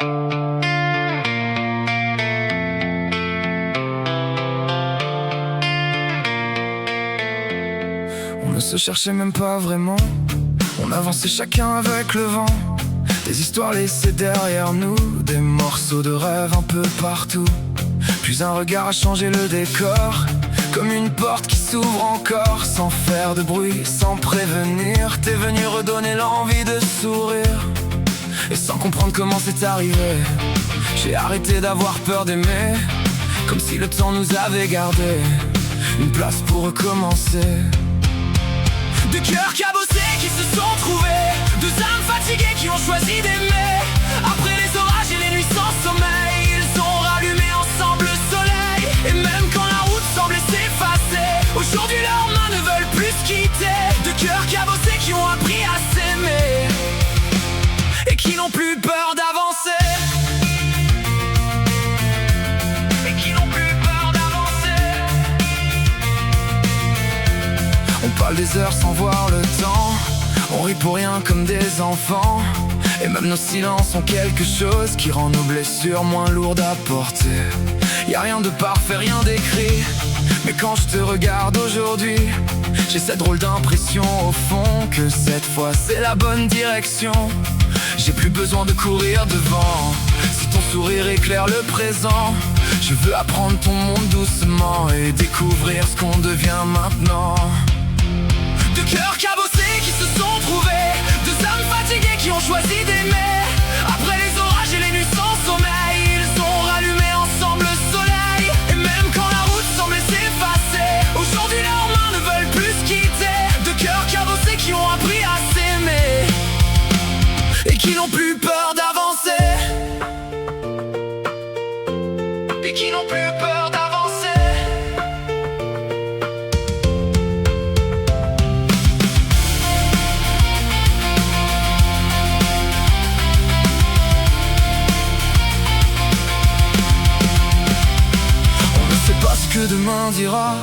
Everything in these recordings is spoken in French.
On ne se cherchait même pas vraiment, on avançait chacun avec le vent. Des histoires laissées derrière nous, des morceaux de rêve un peu partout. Puis un regard a changé le décor, comme une porte qui s'ouvre encore, sans faire de bruit, sans prévenir. T'es venu redonner l'envie de sourire, et sans comprendre comment c'est arrivé, j'ai arrêté d'avoir peur d'aimer, comme si le temps nous avait gardé une place pour recommencer. Deux cœurs cabossés qui se sont trouvés, deux âmes fatiguées qui ont choisi d'aimer. Après les orages et les nuits sans sommeil, ils ont rallumé ensemble le soleil. Et même quand la route semblait s'effacer, aujourd'hui leurs mains ne veulent plus se quitter. Deux cœurs cabossés qui ont appris à s'aimer, et qui n'ont plus peur d'avancer. On parle des heures sans voir le temps, on rit pour rien comme des enfants. Et même nos silences ont quelque chose qui rend nos blessures moins lourdes à porter. Y'a rien de parfait, rien d'écrit, mais quand je te regarde aujourd'hui, j'ai cette drôle d'impression au fond que cette fois c'est la bonne direction. J'ai plus besoin de courir devant, si ton sourire éclaire le présent. Je veux apprendre ton monde doucement et découvrir ce qu'on devient maintenant. Deux cœurs cabossés qui se sont trouvés, deux âmes fatiguées qui ont choisi d'aimer. Après les orages et les nuits sans sommeil, ils ont rallumé ensemble le soleil. Et même quand la route semblait s'effacer, aujourd'hui leurs mains ne veulent plus se quitter. Deux cœurs cabossés qui ont appris à s'aimer, et qui n'ont plus peur d'avancer. Et qui n'ont plus peur d'avancer. Que demain dira,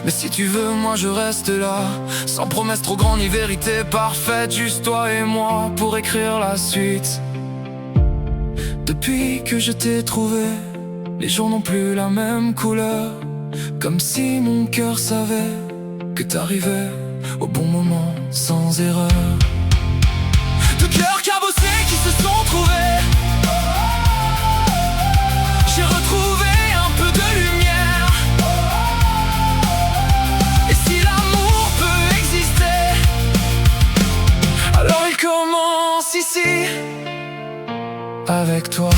mais si tu veux moi je reste là, sans promesse trop grande ni vérité parfaite, juste toi et moi pour écrire la suite. Depuis que je t'ai trouvé, les jours n'ont plus la même couleur, comme si mon cœur savait que t'arrivais au bon moment sans erreur. Deux cœurs cabossés qui se sont trouvés, j'ai retrouvé un peu de lumière. Alors il commence ici, avec toi.